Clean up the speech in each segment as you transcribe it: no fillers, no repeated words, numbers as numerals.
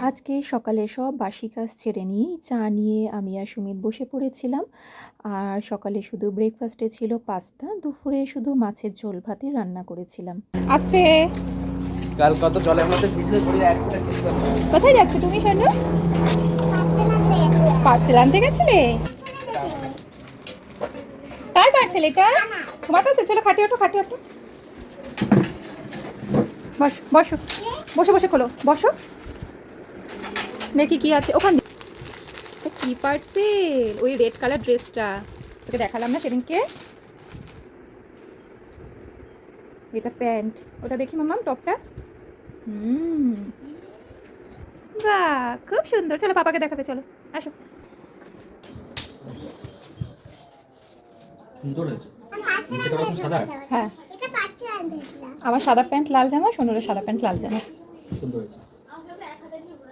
আজকে সকালে সব বাসি কাজ ছেড়ে নিয়েই চা নিয়ে আমি আর সুমিত বসে পড়েছিলাম। আর সকালে শুধু ব্রেকফাস্টে ছিল পাস্তা, দুপুরে শুধু মাছের ঝোল ভাতই রান্না করেছিলাম। আস্তে, কাল কত জলের মধ্যে ভিজলে পড়ে একটা কিছু করতে হবে। কোথায় যাচ্ছে তুমি শানু? পার্সেল আনতে গেছিলে? কার পার্সেল এটা? তোমার পার্সেল? চলো খাটে ওঠো, খাটে ওঠো। বসো বসো বসে বসে খোলো, বসো দেখি কি আছে ওখানে। কি পার্সেল? ওই রেড কালার ড্রেসটা তোকে দেখালাম না সেদিনকে, এটা প্যান্ট। ওটা দেখি মাম্মাম, টপটা। বাহ, খুব সুন্দর। চলো পাপাকে দেখাবে, চলো আসো। সুন্দর হয়েছে। এটা রকম সাদা। হ্যাঁ, আমার সাদা প্যান্ট লাল জামা, সোনুরের সাদা প্যান্ট লাল জামা। সুন্দর হয়েছে।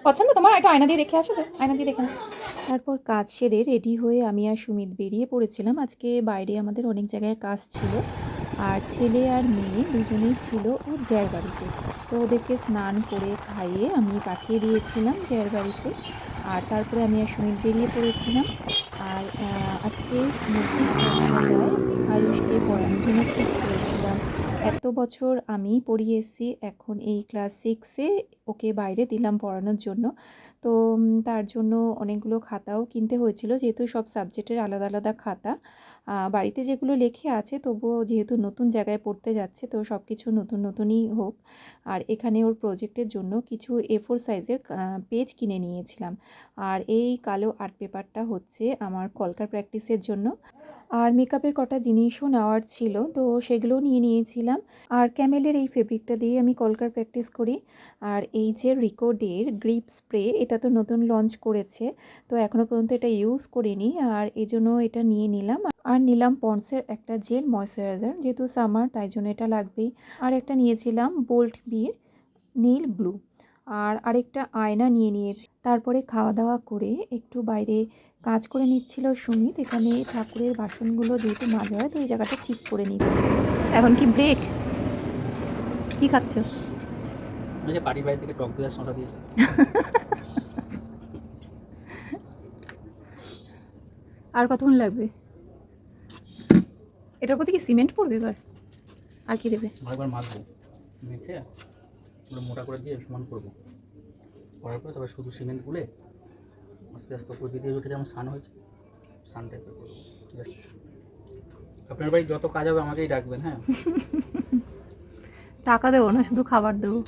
পছন্দ তোমার? একটু আয়না দিয়ে দেখে আসো, তো আয়না দিয়ে দেখে নাও। তারপর কাজ সেরে রেডি হয়ে আমি আর সুমিত বেরিয়ে পড়েছিলাম। আজকে বাইরে আমাদের অনেক জায়গায় কাজ ছিল, আর ছেলে আর মেয়ে দুজনেই ছিল ওর জ্যার বাড়িতে। তো ওদেরকে স্নান করে খাইয়ে আমি পাঠিয়ে দিয়েছিলাম জ্যার বাড়িতে। আর তারপরে আমি আর সুমিত বেরিয়ে পড়েছিলাম। আর আজকে নতুন পাঠশালায় আয়ুষকে পড়ানোর জন্য ঠিক করেছিলাম। এত বছর আমি পড়িয়ে এসেছি, এখন এই ক্লাস 6-এ ওকে বাইরে দিলাম পড়ানোর জন্য। তো তার জন্য অনেকগুলো খাতাও কিনতে হয়েছিল, যেহেতু সব সাবজেক্টের আলাদা আলাদা খাতা। বাড়িতে যেগুলো লেখে আছে, তবুও যেহেতু নতুন জায়গায় পড়তে যাচ্ছে, তো সব কিছু নতুন নতুনই হোক। আর এখানে ওর প্রজেক্টের জন্য কিছু A4 সাইজের পেজ কিনে নিয়েছিলাম। আর এই কালো আর্ট পেপারটা হচ্ছে আমার কলকার প্র্যাকটিসের জন্য। আর মেকআপের কটা জিনিসও নেওয়ার ছিল, তো সেগুলোও নিয়ে নিয়েছিলাম। আর ক্যামেলের এই ফেব্রিকটা দিয়ে আমি কলকার প্র্যাকটিস করি। আর এই যে রিকোডের গ্রিপ স্প্রে, এটা তো নতুন লঞ্চ করেছে, তো এখনও পর্যন্ত এটা ইউজ করিনি, আর এই জন্য এটা নিয়ে নিলাম। আর নিলাম পন্ডসের একটা জেল ময়শ্চারাইজার, যেহেতু সামার তাই জন্য এটা লাগবেই। আর একটা নিয়েছিলাম বোল্ট বির নীল ব্লু। আর আরেকটা আয়না নিয়ে নিয়েছি। তারপরে খাওয়া দাওয়া করে একটু বাইরে কাজ করে নিচ্ছিল সুমিত। এখানে ঠাকুরের বাসনগুলো যেহেতু মাজা হয়, তো এই জায়গাটা ঠিক করে নিচ্ছিল। এখন কি ব্রেক? কি খাচ্ছ? ওই যে পার্টি বাড়ি থেকে টক দইয়ের শসা দিয়েছে। আর কতক্ষণ লাগবে? এটার প্রতি কি সিমেন্ট পড়বে এবার? আর কি দেবে? আরেকবার মাখবো, মেখে পুরো মোটা করে দিয়ে সমান করবো। করার পরে তবে শুধু সিমেন্ট গুলে আস্তে আস্তে উপর দিয়ে ওটা যেমন সান হয়েছে, সান টাইপের করবো। আপনার বাড়ি যত কাজ হবে আমাকেই ডাকবেন, হ্যাঁ? টাকা দেবো না, শুধু খাবার দেবো।